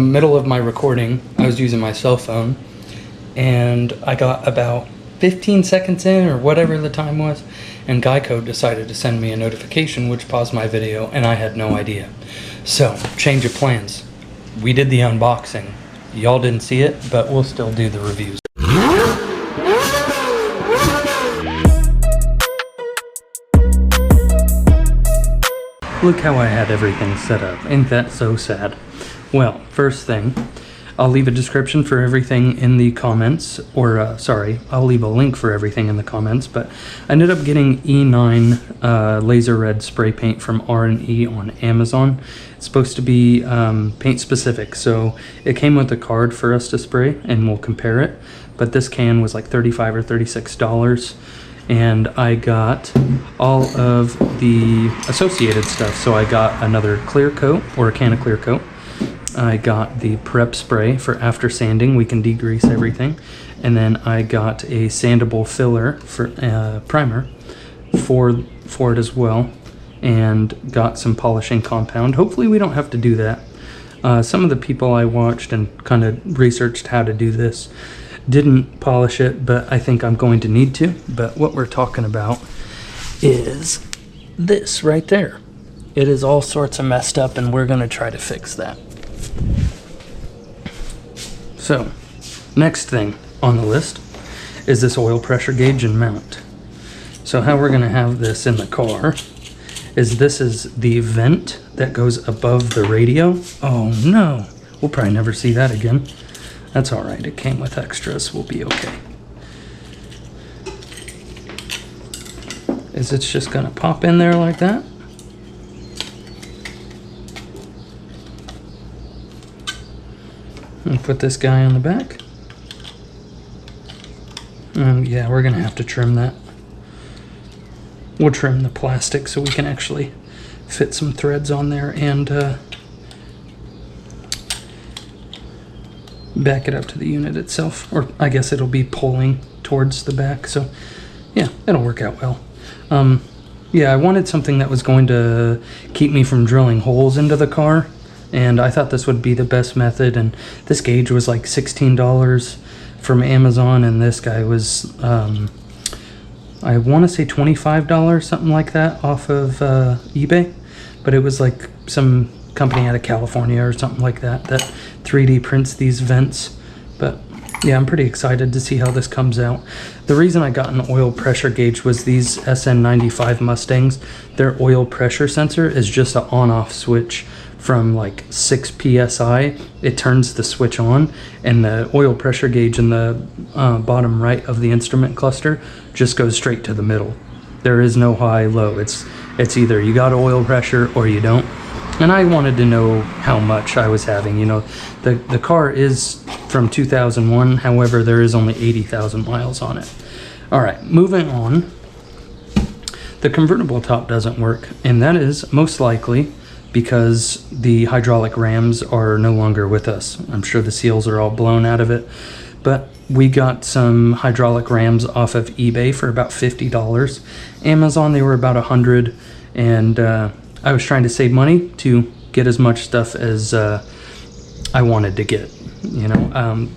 In the middle of my recording, I was using my cell phone, and I got about 15 seconds in, or whatever the time was, and Geico decided to send me a notification which paused my video, and I had no idea. So, change of plans. We did the unboxing. Y'all didn't see it, but we'll still do the reviews. Look how I had everything set up. Ain't that so sad? Well, first thing, I'll leave a description for everything in the comments, or sorry, I'll leave a link for everything in the comments, but I ended up getting E9 laser red spray paint from R&E on Amazon. It's supposed to be paint specific, so it came with a card for us to spray, and we'll compare it, but this can was like $35 or $36. And I got all of the associated stuff. So I got another clear coat, or a can of clear coat. I got the prep spray for after sanding. We can degrease everything. And then I got a sandable filler for primer for it as well. And got some polishing compound. Hopefully we don't have to do that. Some of the people I watched and kind of researched how to do this didn't polish it, but I think I'm going to need to. But what we're talking about is this right there. It is all sorts of messed up, and we're going to try to fix that. So, next thing on the list is this oil pressure gauge and mount. So how we're going to have this in the car is this is the vent that goes above the radio. Oh no, we'll probably never see that again. That's all right, it came with extras, we'll be okay. It's just gonna pop in there like that. And put this guy on the back. Yeah, we're gonna have to trim that. We'll trim the plastic so we can actually fit some threads on there and back it up to the unit itself, or I guess it'll be pulling towards the back, so yeah, it'll work out well. Yeah, I wanted something that was going to keep me from drilling holes into the car, and I thought this would be the best method, and this gauge was like $16 from Amazon, and this guy was I want to say $25, something like that, off of eBay, but it was like some company out of California or something like that 3D prints these vents. But yeah, I'm pretty excited to see how this comes out. The reason I got an oil pressure gauge was these SN95 Mustangs, their oil pressure sensor is just an on-off switch from like 6 psi. It turns the switch on, and the oil pressure gauge in the bottom right of the instrument cluster just goes straight to the middle. There is no high low. It's either you got oil pressure or you don't. And I wanted to know how much I was having. You know, the car is from 2001, however, there is only 80,000 miles on it. All right, moving on. The convertible top doesn't work, and that is most likely because the hydraulic rams are no longer with us. I'm sure the seals are all blown out of it, but we got some hydraulic rams off of eBay for about $50. Amazon, they were about $100, and I was trying to save money to get as much stuff as I wanted to get, you know.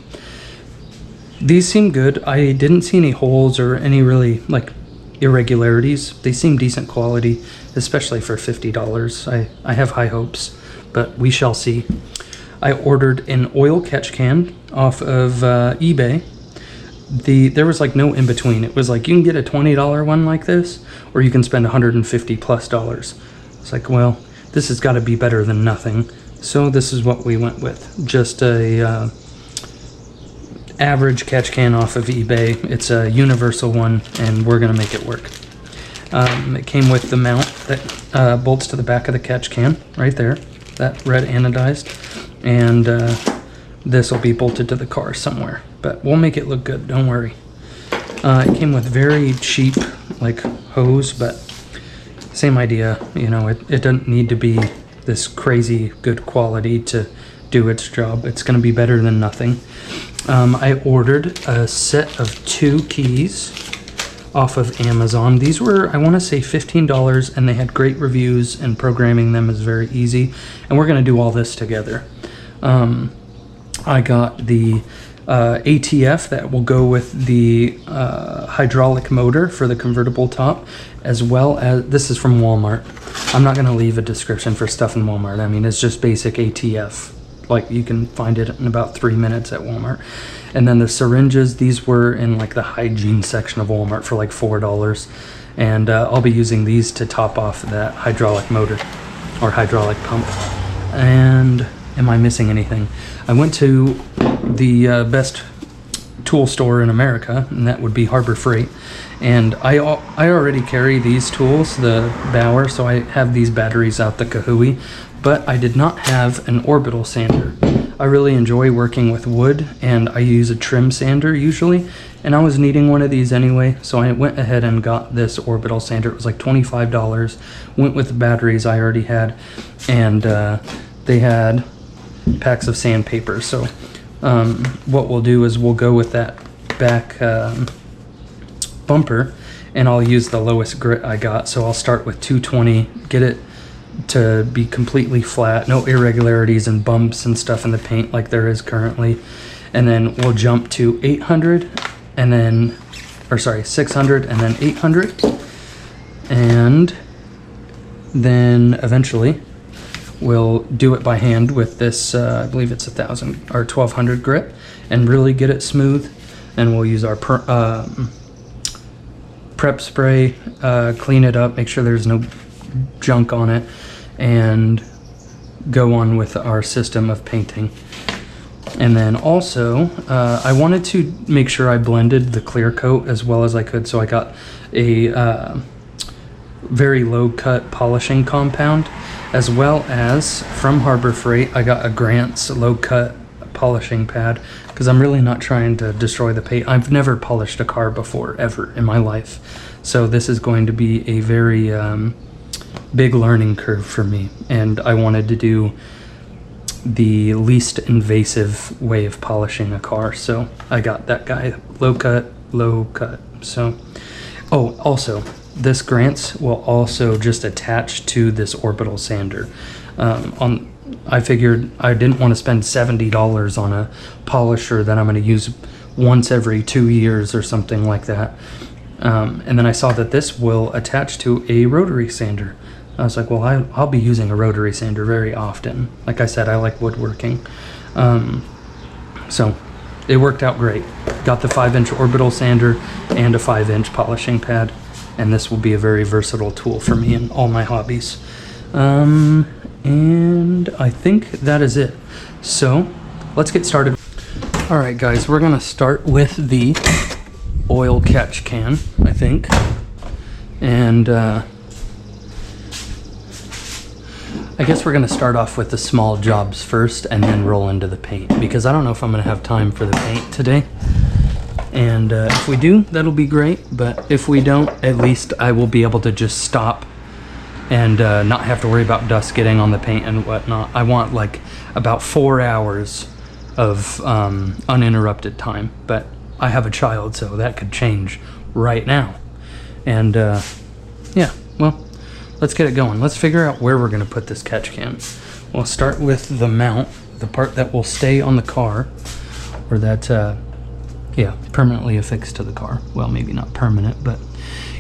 These seem good. I didn't see any holes or any really like irregularities. They seem decent quality, especially for $50. I have high hopes, but we shall see. I ordered an oil catch can off of eBay. There was like no in between. It was like you can get a $20 one like this, or you can spend $150+. It's like, well, this has got to be better than nothing. So this is what we went with. Just a average catch can off of eBay. It's a universal one, and we're going to make it work. It came with the mount that bolts to the back of the catch can, right there. That red anodized. And this will be bolted to the car somewhere. But we'll make it look good, don't worry. It came with very cheap, like, hose, but same idea, you know, it doesn't need to be this crazy good quality to do its job. It's going to be better than nothing. I ordered a set of 2 keys off of Amazon. These were, I want to say, $15, and they had great reviews, and programming them is very easy. And we're going to do all this together. I got the ATF that will go with the hydraulic motor for the convertible top, as well as, this is from Walmart. I'm not going to leave a description for stuff in Walmart. I mean, it's just basic ATF. Like, you can find it in about 3 minutes at Walmart. And then the syringes, these were in like the hygiene section of Walmart for like $4. And I'll be using these to top off that hydraulic motor or hydraulic pump. And am I missing anything? I went to the best tool store in America, and that would be Harbor Freight. And I already carry these tools, the Bauer, so I have these batteries out the kahooey, but I did not have an orbital sander. I really enjoy working with wood, and I use a trim sander usually, and I was needing one of these anyway, so I went ahead and got this orbital sander. It was like $25, went with the batteries I already had, and they had packs of sandpaper. So what we'll do is we'll go with that back bumper, and I'll use the lowest grit I got. So I'll start with 220, get it to be completely flat, no irregularities and bumps and stuff in the paint like there is currently. And then we'll jump to 800 and then, or sorry, 600 and then 800. And then eventually we'll do it by hand with this, I believe it's 1,000 or 1,200 grit, and really get it smooth. And we'll use our prep spray, clean it up, make sure there's no junk on it, and go on with our system of painting. And then also I wanted to make sure I blended the clear coat as well as I could, so I got a very low cut polishing compound, as well as from Harbor Freight I got a Grant's low cut polishing pad, because I'm really not trying to destroy the paint. I've never polished a car before ever in my life, so this is going to be a very big learning curve for me, and I wanted to do the least invasive way of polishing a car, so I got that guy, low cut. So, oh, also this Grant's will also just attach to this orbital sander. I figured I didn't want to spend $70 on a polisher that I'm going to use once every 2 years or something like that. And then I saw that this will attach to a rotary sander. I was like, well, I'll be using a rotary sander very often. Like I said, I like woodworking. So it worked out great. Got the 5-inch orbital sander and a 5-inch polishing pad. And this will be a very versatile tool for me in all my hobbies. And I think that is it. So let's get started. All right, guys, we're gonna start with the oil catch can, I think. And I guess we're gonna start off with the small jobs first and then roll into the paint, because I don't know if I'm gonna have time for the paint today. And if we do, that'll be great. But if we don't, at least I will be able to just stop and not have to worry about dust getting on the paint and whatnot. I want like about 4 hours of uninterrupted time, but I have a child, so that could change right now. And yeah, well, let's get it going. Let's figure out where we're gonna put this catch can. We'll start with the mount, the part that will stay on the car, or that, yeah, permanently affixed to the car. Well, maybe not permanent, but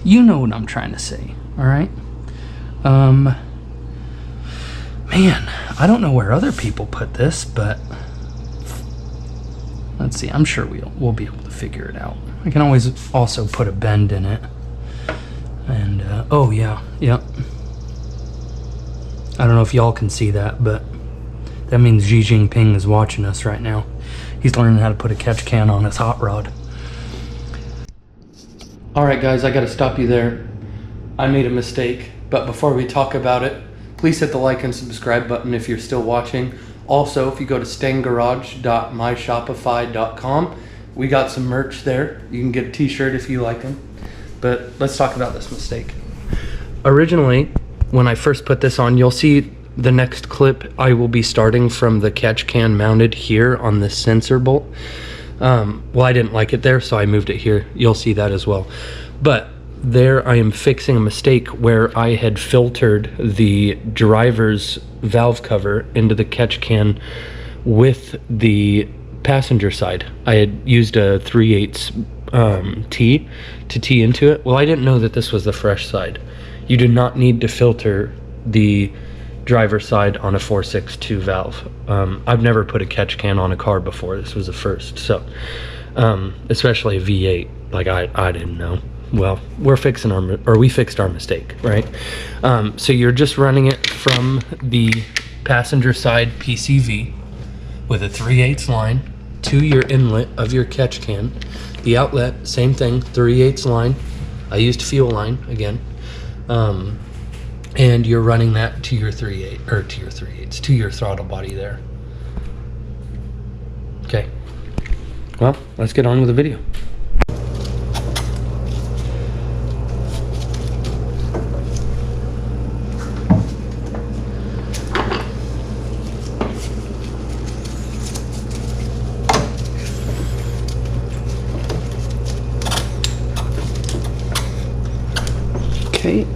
you know what I'm trying to say, all right? Man, I don't know where other people put this, but let's see. I'm sure we'll be able to figure it out. I can always also put a bend in it. And oh yeah, yep. I don't know if y'all can see that, but that means Xi Jinping is watching us right now. He's learning how to put a catch can on his hot rod. All right, guys, I got to stop you there. I made a mistake, but before we talk about it, please hit the like and subscribe button if you're still watching. Also, if you go to stangarage.myshopify.com, we got some merch there. You can get a t-shirt if you like them. But let's talk about this mistake. Originally, when I first put this on, you'll see the next clip, I will be starting from the catch can mounted here on this sensor bolt. Well, I didn't like it there, so I moved it here. You'll see that as well. But there I am fixing a mistake where I had filtered the driver's valve cover into the catch can with the passenger side. I had used a 3/8 T to tee into it. Well, I didn't know that this was the fresh side. You do not need to filter the driver's side on a 4.62 valve. I've never put a catch can on a car before. This was the first. So especially a V8, like I didn't know. Well, we fixed our mistake, right? So you're just running it from the passenger side PCV with a 3/8 line to your inlet of your catch can. The outlet, same thing, 3/8 line. I used fuel line again. And you're running that to your 3/8, or to your 3/8, to your throttle body there. Okay. Well, let's get on with the video. Okay.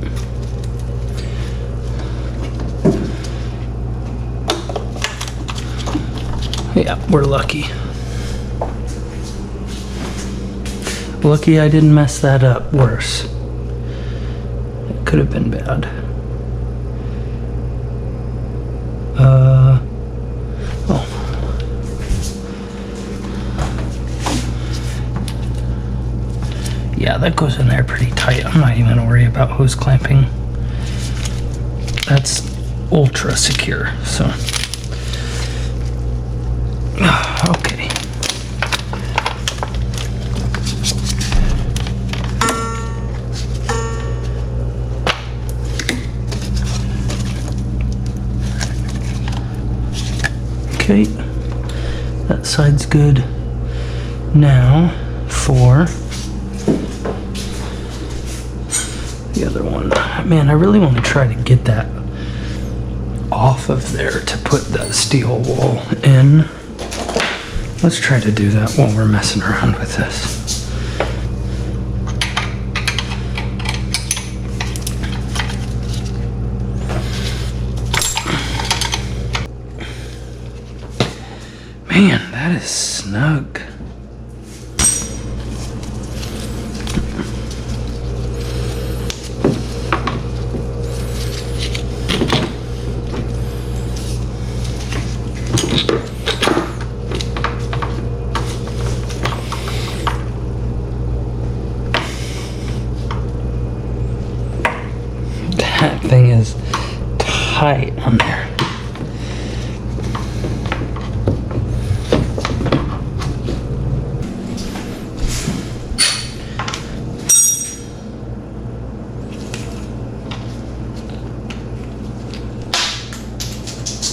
Yeah, we're lucky. Lucky I didn't mess that up worse. It could have been bad. Oh. Yeah, that goes in there pretty tight. I'm not even gonna worry about hose clamping. That's ultra secure, so. Okay. Okay, that side's good. Now for the other one. Man, I really want to try to get that off of there to put that steel wall in. Let's try to do that while we're messing around with this. Man, that is snug. That thing is tight on there.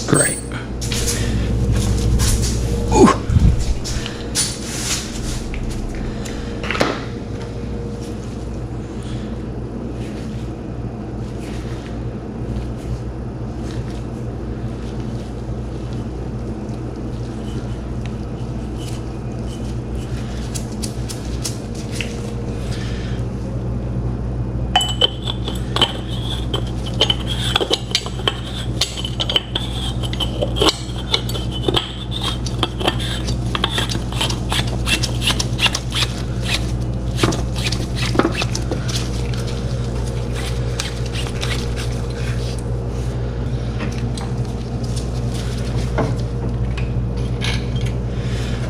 Great. Ooh.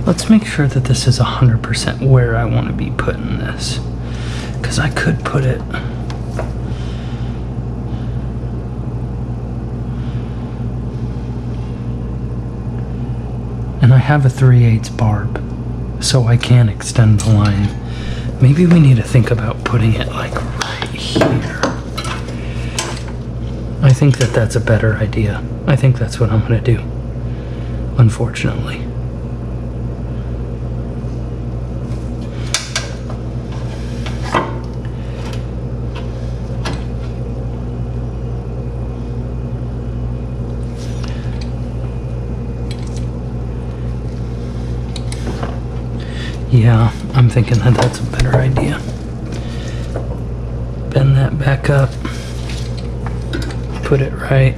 Let's make sure that this is 100% where I want to be putting this, because I could put it and I have a 3/8 barb, so I can extend the line. Maybe we need to think about putting it like right here. I think that that's a better idea. I think that's what I'm gonna do, unfortunately. Yeah, I'm thinking that that's a better idea. Bend that back up. Put it right.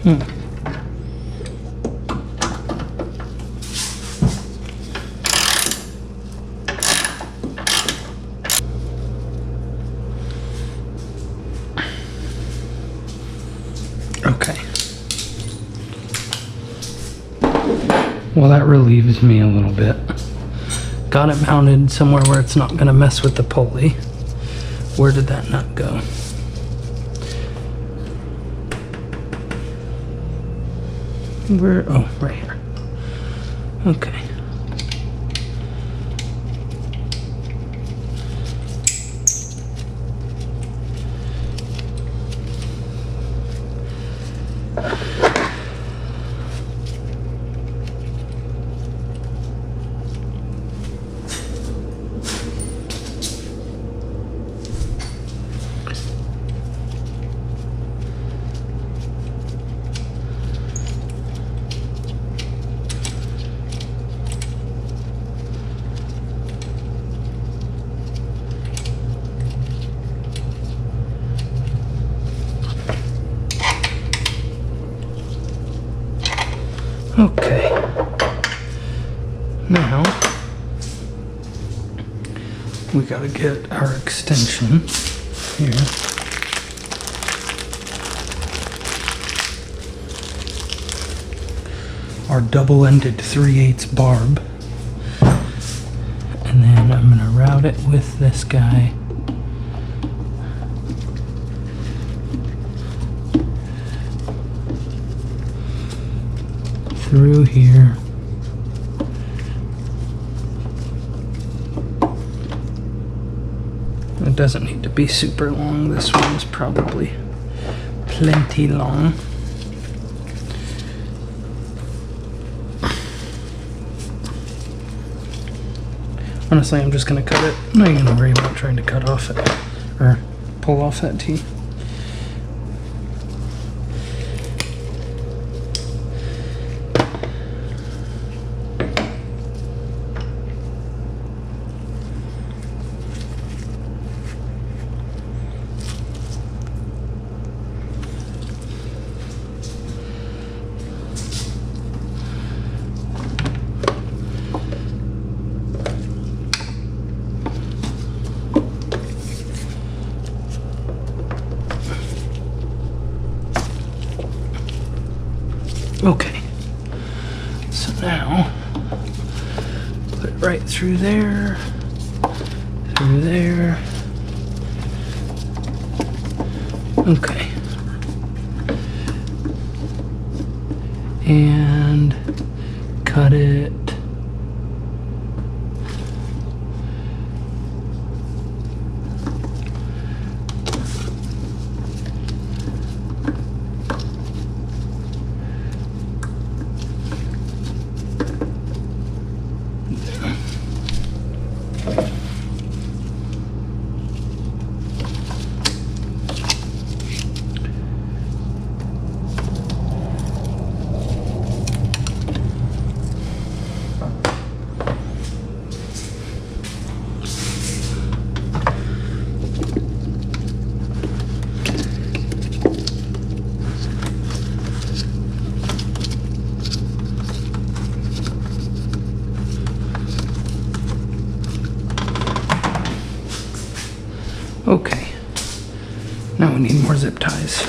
Okay. Well, that relieves me a little bit. Got it mounted somewhere where it's not gonna mess with the pulley. Where did that nut go? Where, oh, right here. Okay. Okay. Now we gotta get our extension here. Our double-ended 3/8 barb. And then I'm gonna route it with this guy. Through here. It doesn't need to be super long. This one's probably plenty long. Honestly, I'm just gonna cut it. I'm not gonna worry about trying to cut off it or pull off that T. Okay, so now put it right through there, okay, and cut it. Okay, now we need more zip ties.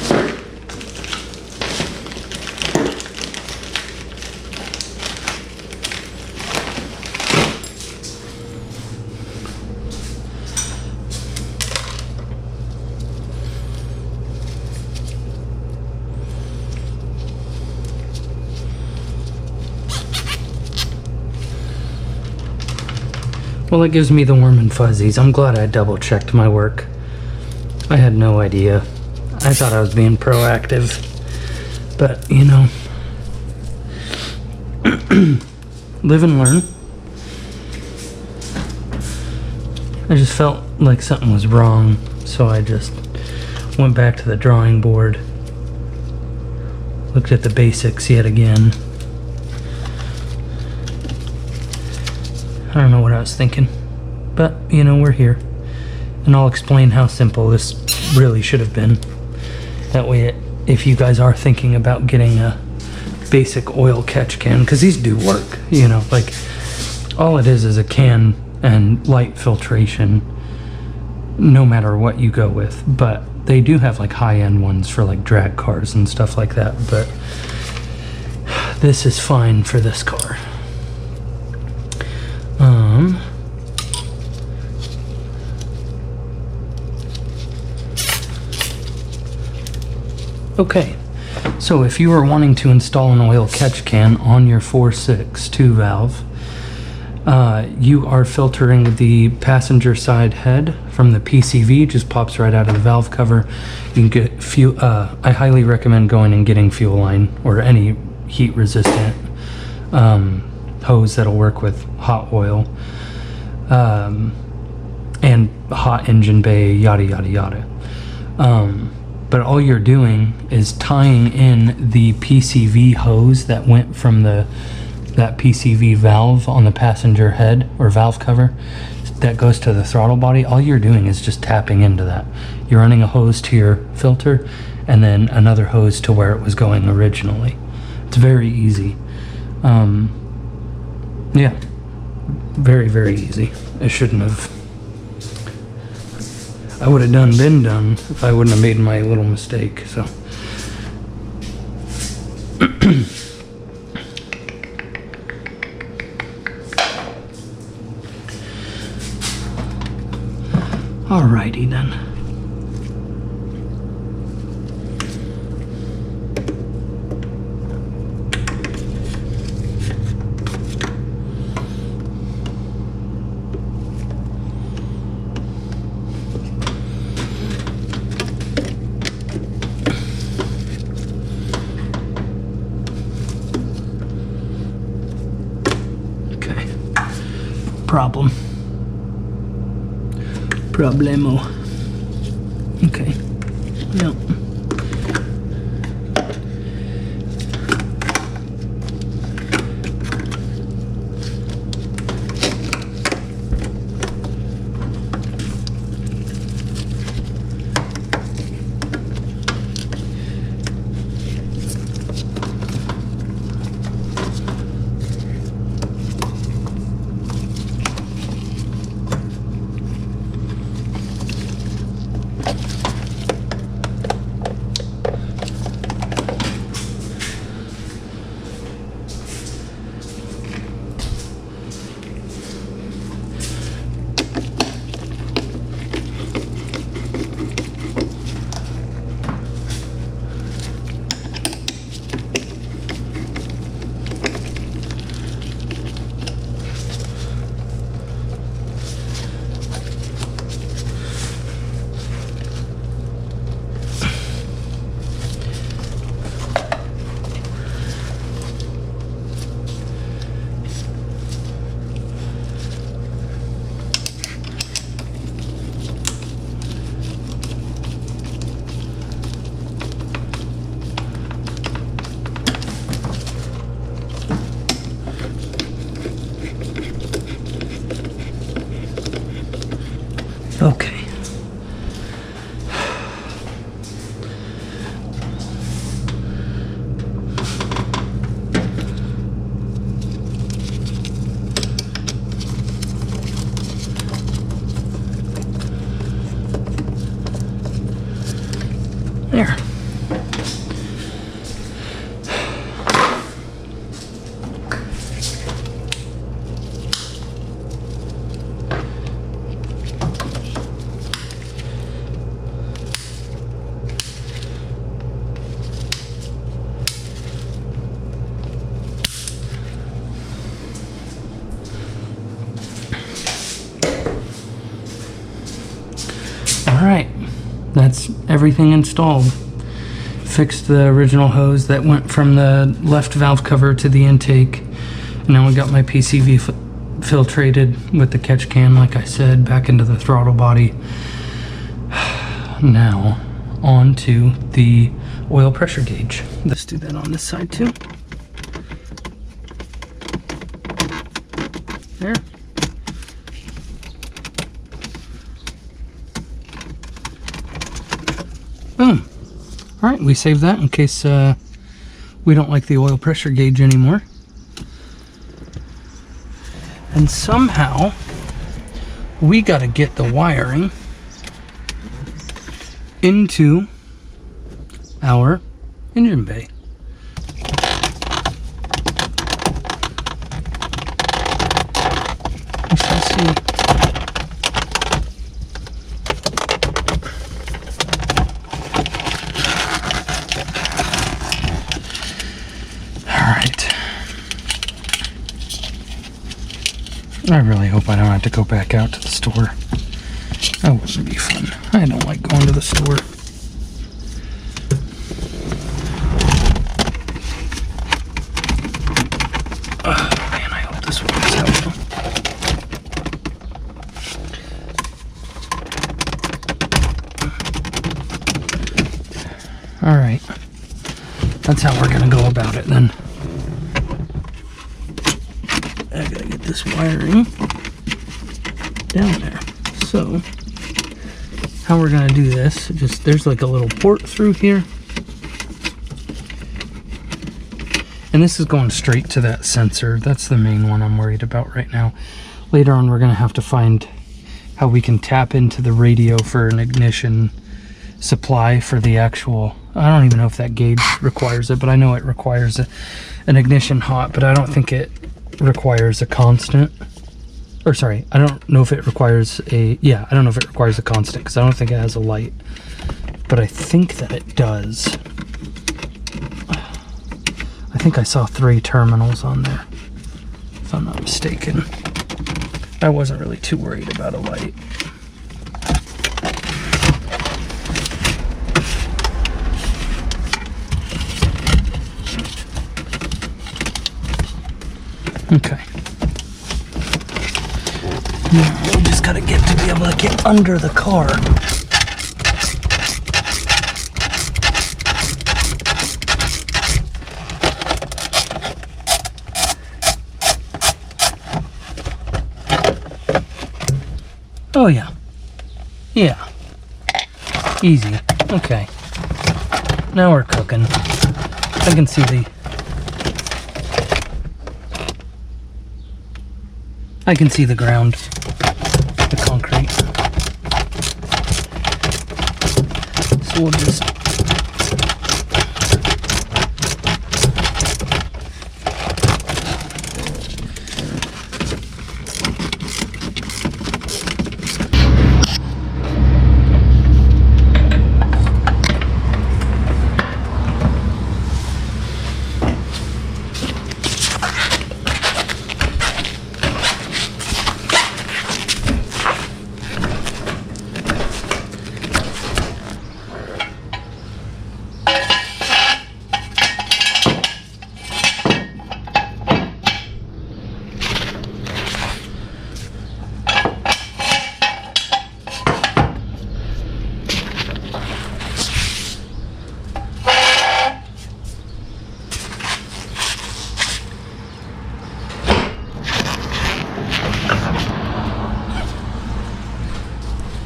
Well, it gives me the warm and fuzzies. I'm glad I double checked my work. I had no idea. I thought I was being proactive. But, you know, live and learn. I just felt like something was wrong, so I just went back to the drawing board, looked at the basics yet again. I don't know what I was thinking, but you know, we're here, and I'll explain how simple this really should have been. That way if you guys are thinking about getting a basic oil catch can, because these do work, you know, like all it is a can and light filtration no matter what you go with. But they do have like high-end ones for like drag cars and stuff like that, but this is fine for this car. Okay, so if you are wanting to install an oil catch can on your 4.6 2-valve, you are filtering the passenger side head from the PCV, just pops right out of the valve cover. You can get fuel. I highly recommend going and getting fuel line or any heat resistant hose that'll work with hot oil and hot engine bay, yada yada yada. But all you're doing is tying in the PCV hose that went from that PCV valve on the passenger head or valve cover that goes to the throttle body. All you're doing is just tapping into that. You're running a hose to your filter and then another hose to where it was going originally. It's very easy. Yeah, very, very easy. It shouldn't have. I would have been done if I wouldn't have made my little mistake, so. Alrighty then. Problemo. Okay. Yep. Okay. There. Alright, that's everything installed. Fixed the original hose that went from the left valve cover to the intake. Now we got my PCV filtrated with the catch can, like I said, back into the throttle body. Now, on to the oil pressure gauge. Let's do that on this side too. There. Boom. All right. right, we saved that in case we don't like the oil pressure gauge anymore. And somehow we got to get the wiring into our engine bay. We shall see. I really hope I don't have to go back out to the store. That wouldn't be fun. I don't like going to the store. Oh man, I hope this works out well. Alright. That's how we're gonna go about it then. I gotta get this wiring down there. So, how we're gonna do this, just there's like a little port through here. And this is going straight to that sensor. That's the main one I'm worried about right now. Later on, we're gonna have to find how we can tap into the radio for an ignition supply for the actual, I don't even know if that gauge requires it, but I know it requires an ignition hot, but I don't think it requires a constant, or sorry, I don't know if it requires a, yeah, I don't know if it requires a constant because I don't think it has a light, but I think that it does. I think I saw 3 terminals on there, if I'm not mistaken. I wasn't really too worried about a light. Okay. Now we just gotta get to be able to get under the car. Oh yeah. Yeah. Easy. Okay. Now we're cooking. I can see the ground, the concrete. So we'll just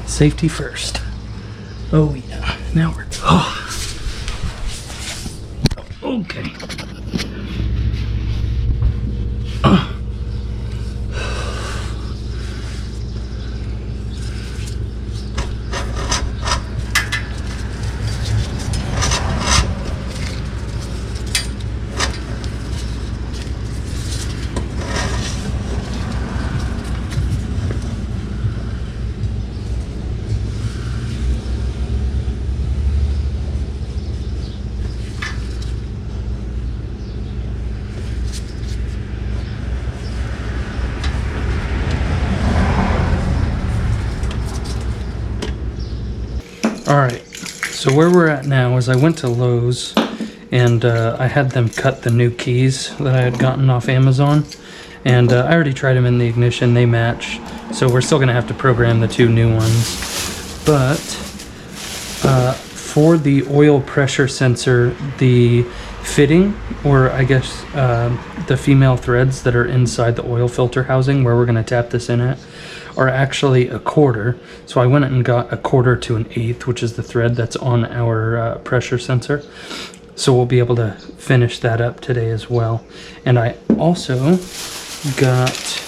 safety first. Oh yeah. Now we're okay. Alright, so where we're at now is I went to Lowe's and I had them cut the new keys that I had gotten off Amazon, and I already tried them in the ignition, they match, so we're still going to have to program the 2 new ones. But for the oil pressure sensor, the fitting, or I guess the female threads that are inside the oil filter housing where we're going to tap this in at are actually a quarter. So I went and got a quarter to an eighth, which is the thread that's on our pressure sensor. So we'll be able to finish that up today as well. And I also got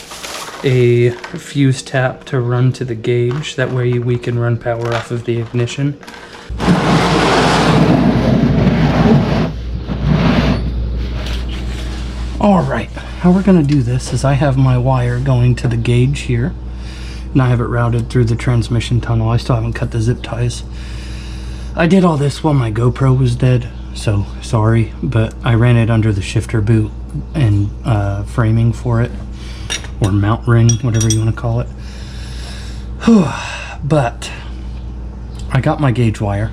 a fuse tap to run to the gauge. That way we can run power off of the ignition. All right, how we're gonna do this is I have my wire going to the gauge here, and I have it routed through the transmission tunnel. I still haven't cut the zip ties. I did all this while my GoPro was dead, so sorry, but I ran it under the shifter boot and framing for it, or mount ring, whatever you want to call it. But I got my gauge wire.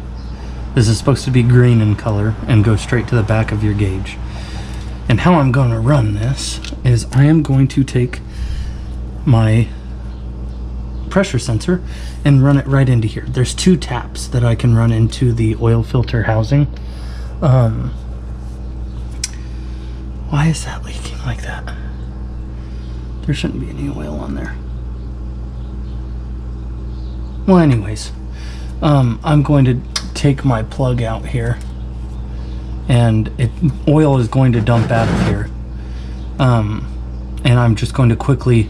This is supposed to be green in color and go straight to the back of your gauge. And how I'm going to run this is I am going to take my pressure sensor and run it right into here. There's 2 taps that I can run into the oil filter housing. Why is that leaking like that? There shouldn't be any oil on there. Well, anyways, I'm going to take my plug out here, and oil is going to dump out of here. And I'm just going to quickly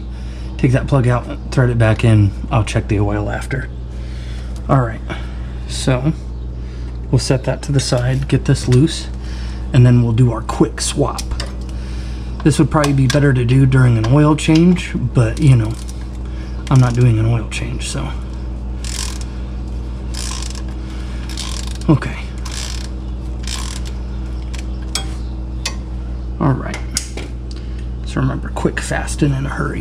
take that plug out, thread it back in. I'll check the oil after. All right, so we'll set that to the side, get this loose, and then we'll do our quick swap. This would probably be better to do during an oil change, but you know, I'm not doing an oil change, so. Okay. All right. So remember, quick, fast, and in a hurry.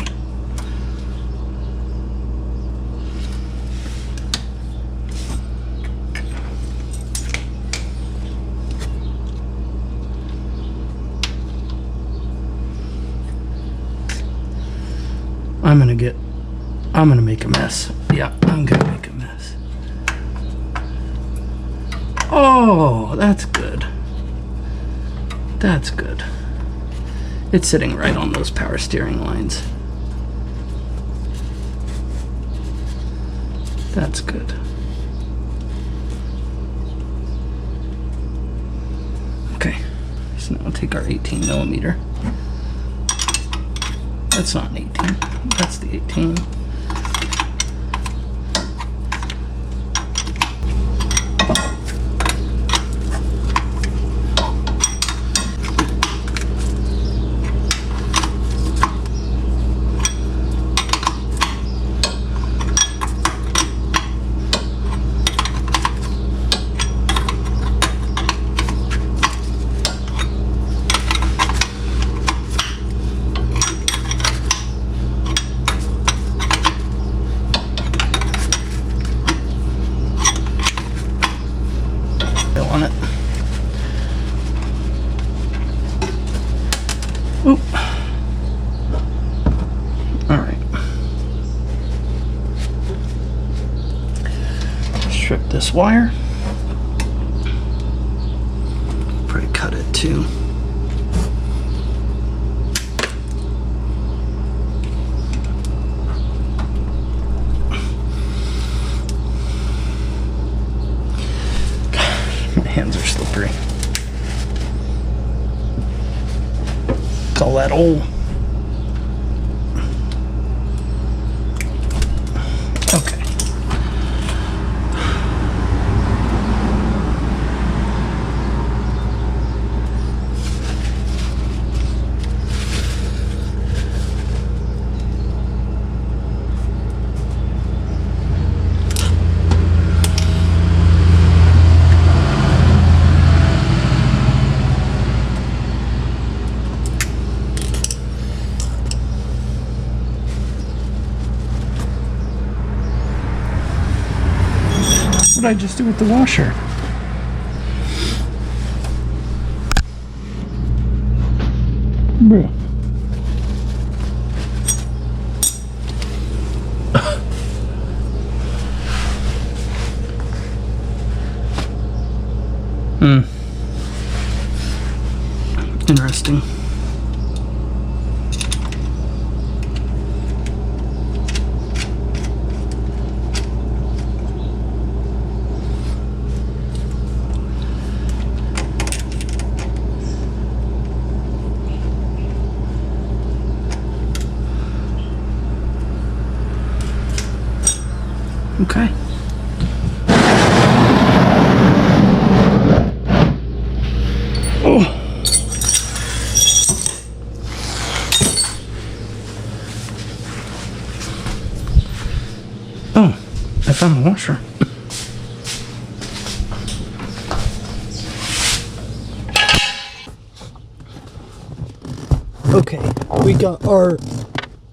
I'm gonna make a mess. Yeah, I'm gonna make a mess. Oh, that's good. That's good. It's sitting right on those power steering lines. That's good. Okay, so now we'll take our 18 millimeter. That's not an 18, that's the 18. On it. Oop. All right. Strip this wire. Probably cut it too. Hands are slippery. It's all that old. Okay. What did I just do with the washer? Bruh. interesting. Okay. Oh. Oh, I found the washer. Okay, we got our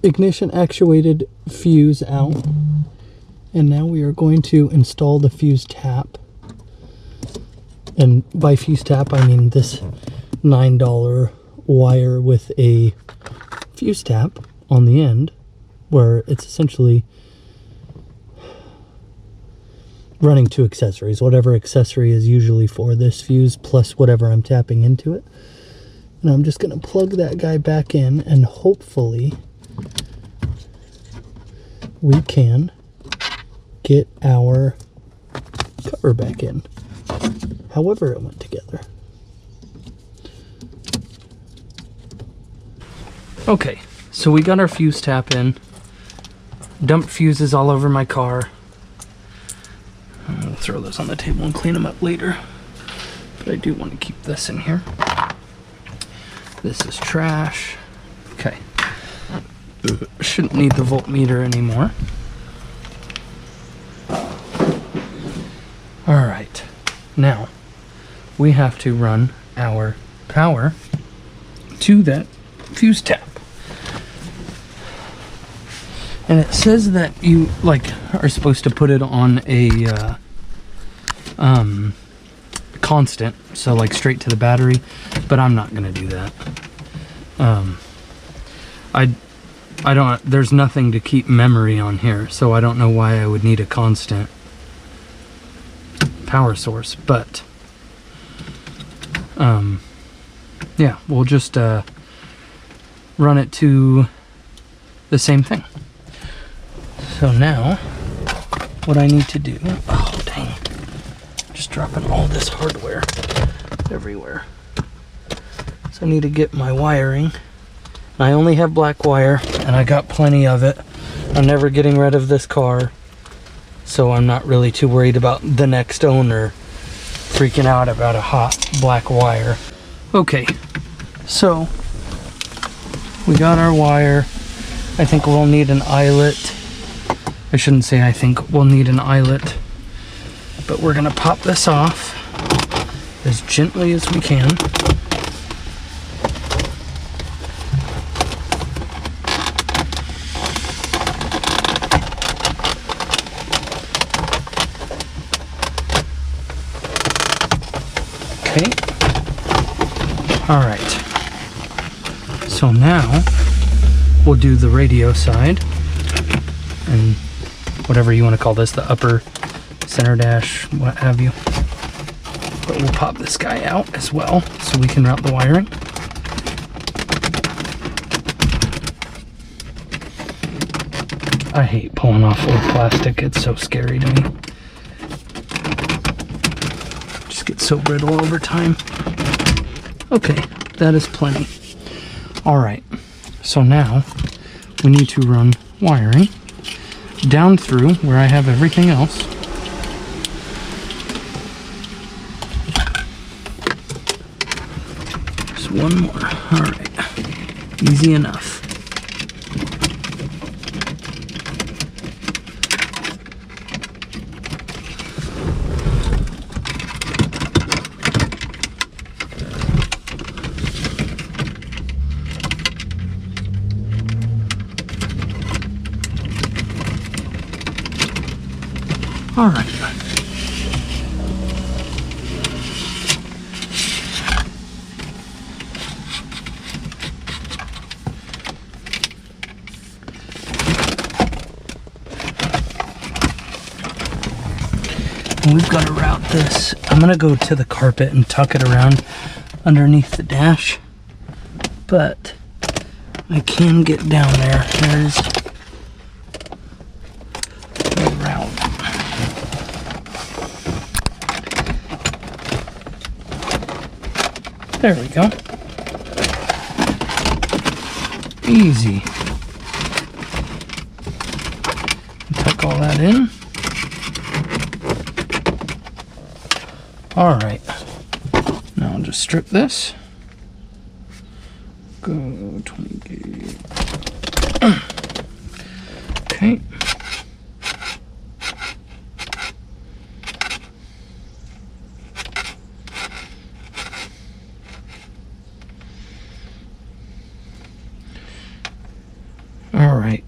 ignition actuated fuse out. And now we are going to install the fuse tap. And by fuse tap, I mean this $9 wire with a fuse tap on the end, where it's essentially running two accessories, whatever accessory is usually for this fuse, plus whatever I'm tapping into it. And I'm just going to plug that guy back in, and hopefully we can get our cover back in, however it went together. Okay, so we got our fuse tap in. Dumped fuses all over my car. I'll throw those on the table and clean them up later, but I do want to keep this in here. This is trash. Okay, shouldn't need the voltmeter anymore. Alright, now we have to run our power to that fuse tap. And it says that you are supposed to put it on a constant, so like straight to the battery, but I'm not gonna do that. I don't, there's nothing to keep memory on here, so I don't know why I would need a constant power source, but yeah, we'll just run it to the same thing. So now what I need to do, oh dang, just dropping all this hardware everywhere. So I need to get my wiring. I only have black wire and I got plenty of it. I'm never getting rid of this car, so I'm not really too worried about the next owner freaking out about a hot black wire. Okay, so we got our wire. I think we'll need an eyelet. I shouldn't say I think we'll need an eyelet, but we're gonna pop this off as gently as we can. Okay. All right. So now we'll do the radio side and whatever you want to call this, the upper center dash, what have you. But we'll pop this guy out as well so we can route the wiring. I hate pulling off old plastic. It's so scary to me. Just gets so brittle over time. Okay, that is plenty. All right, so now we need to run wiring down through where I have everything else. Just one more. All right, easy enough. All right. And we've got to route this. I'm going to go to the carpet and tuck it around underneath the dash but I can get down there. There's a route. There we go. Easy. Tuck all that in. All right. Now I'll just strip this. Go 20 gauge. Okay. All right.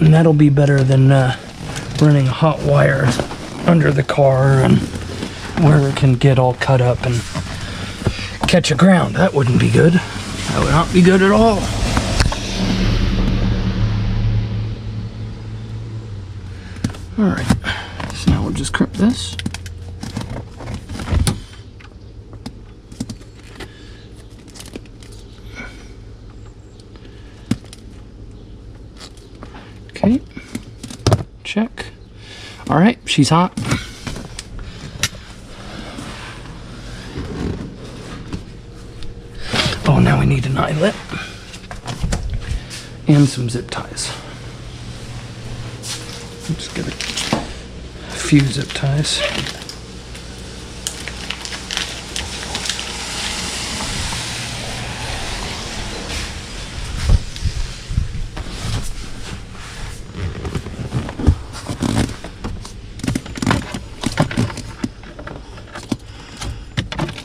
And that'll be better than running hot wire under the car and where it can get all cut up and catch a ground. That wouldn't be good. That would not be good at all. All right, so now we'll just crimp this. Okay, check. All right, she's hot. Oh, now we need an eyelet and some zip ties. Let's get a few zip ties.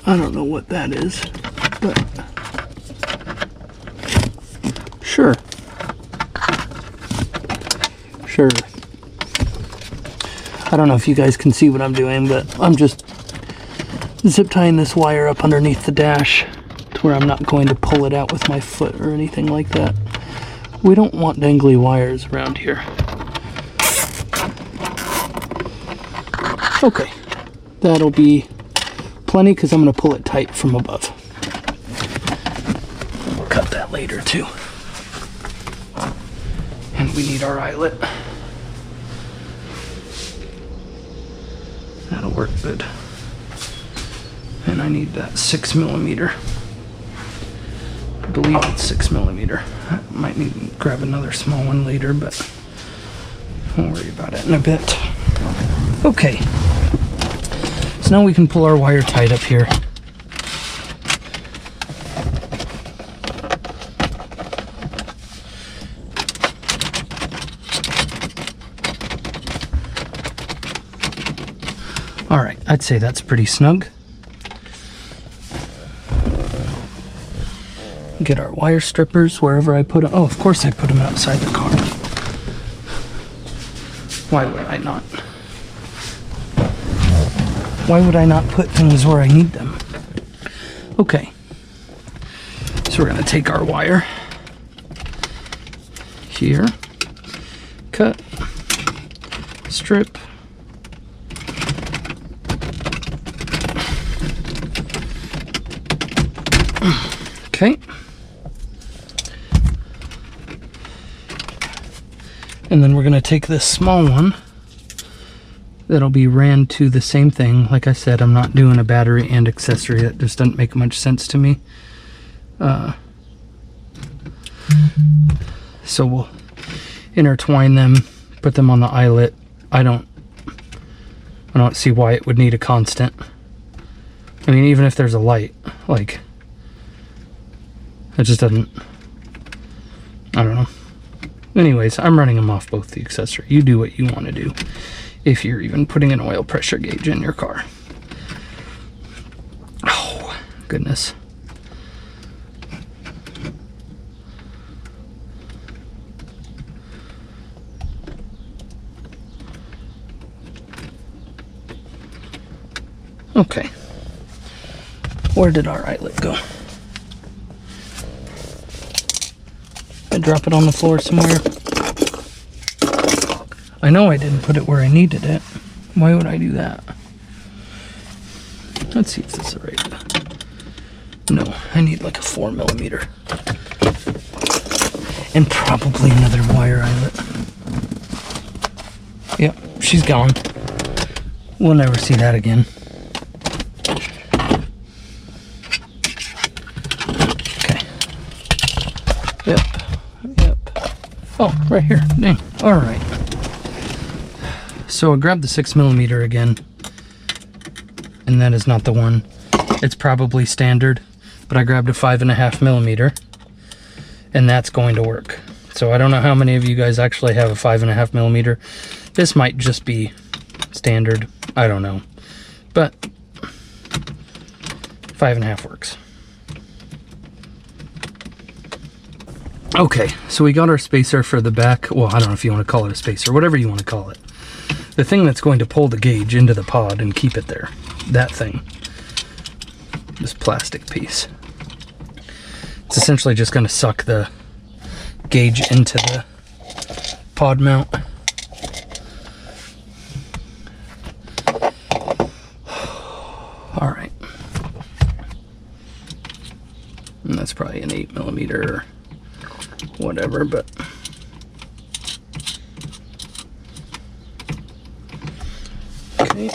I don't know what that is, but sure. I don't know if you guys can see what I'm doing, but I'm just zip tying this wire up underneath the dash to where I'm not going to pull it out with my foot or anything like that. We don't want dangly wires around here. Okay, that'll be plenty because I'm going to pull it tight from above. We'll cut that later too. And we need our eyelet. That'll work good. And I need that 6mm. I believe it's 6mm. I might need to grab another small one later, but we'll worry about it in a bit. Okay. So now we can pull our wire tight up here. All right, I'd say that's pretty snug. Get our wire strippers wherever I put them. Oh, of course I put them outside the car. Why would I not? Why would I not put things where I need them? Okay. So we're going to take our wire here, cut, strip, okay. And then we're going to take this small one that'll be ran to the same thing. Like I said, I'm not doing a battery and accessory. That just doesn't make much sense to me. So we'll intertwine them, put them on the eyelet. I don't see why it would need a constant. I mean, even if there's a light, like, it just doesn't, I don't know. Anyways, I'm running them off both the accessory. You do what you want to do. If you're even putting an oil pressure gauge in your car. Oh, goodness. Okay. Where did our eyelet go? I drop it on the floor somewhere. I know I didn't put it where I needed it. Why would I do that? Let's see if this is right. No, I need like a 4mm. And probably another wire eyelet. Yep, she's gone. We'll never see that again. Okay. Yep. Oh, right here. Dang. Alright. So I grabbed the 6mm again. And that is not the one. It's probably standard. But I grabbed a 5.5mm. And that's going to work. So I don't know how many of you guys actually have a 5.5mm. This might just be standard. I don't know. But 5.5 works. Okay, so we got our spacer for the back. Well, I don't know if you want to call it a spacer, whatever you want to call it. The thing that's going to pull the gauge into the pod and keep it there. That thing. This plastic piece. It's essentially just going to suck the gauge into the pod mount. All right. And that's probably an 8mm or whatever, but okay.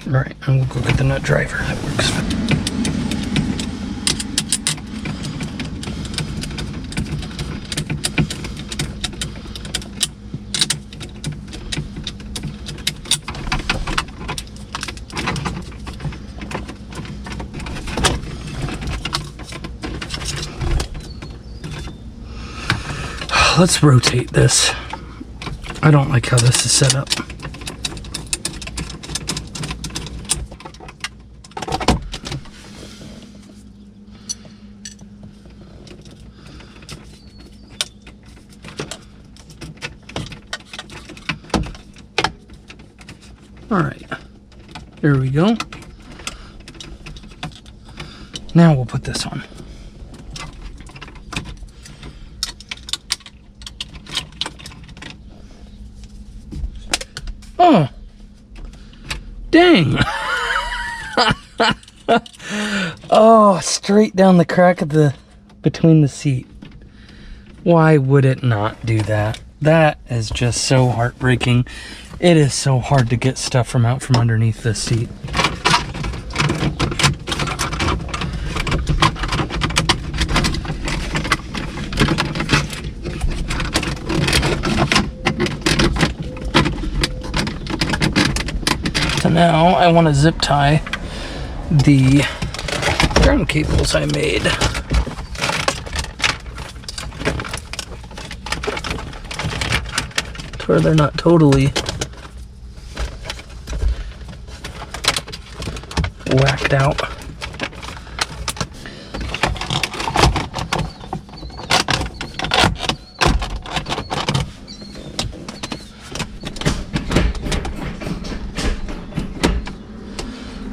All right, and we'll go get the nut driver. That works. Let's rotate this. I don't like how this is set up. All right, there we go. Now we'll put this on. Oh, dang. Oh, straight down the crack of the, between the seat. Why would it not do that? That is just so heartbreaking. It is so hard to get stuff from out from underneath this seat. So now I want to zip tie the ground cables I made. To where they're not totally whacked out.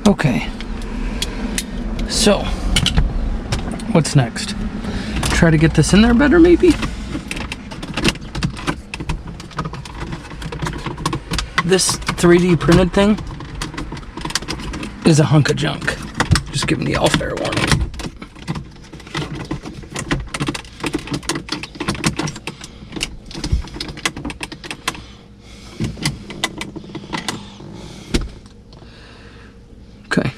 Okay, so what's next? Try to get this in there better, maybe? This 3D printed thing is a hunk of junk. Just giving the all fair warning. Okay.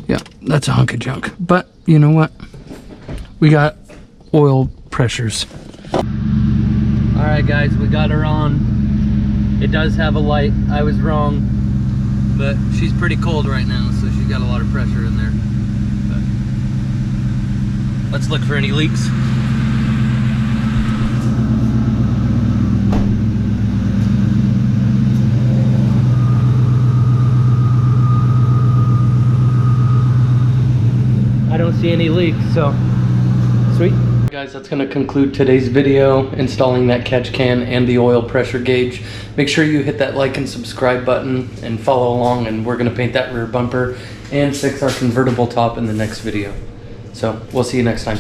Yeah, that's a hunk of junk. But you know what? We got oil pressures. All right, guys, we got her on. It does have a light. I was wrong, but she's pretty cold right now, so she's got a lot of pressure in there. But let's look for any leaks. I don't see any leaks, so sweet. Guys, guys, that's going to conclude today's video, installing that catch can and the oil pressure gauge. Make sure you hit that like and subscribe button and follow along, and we're going to paint that rear bumper and fix our convertible top in the next video. So we'll see you next time.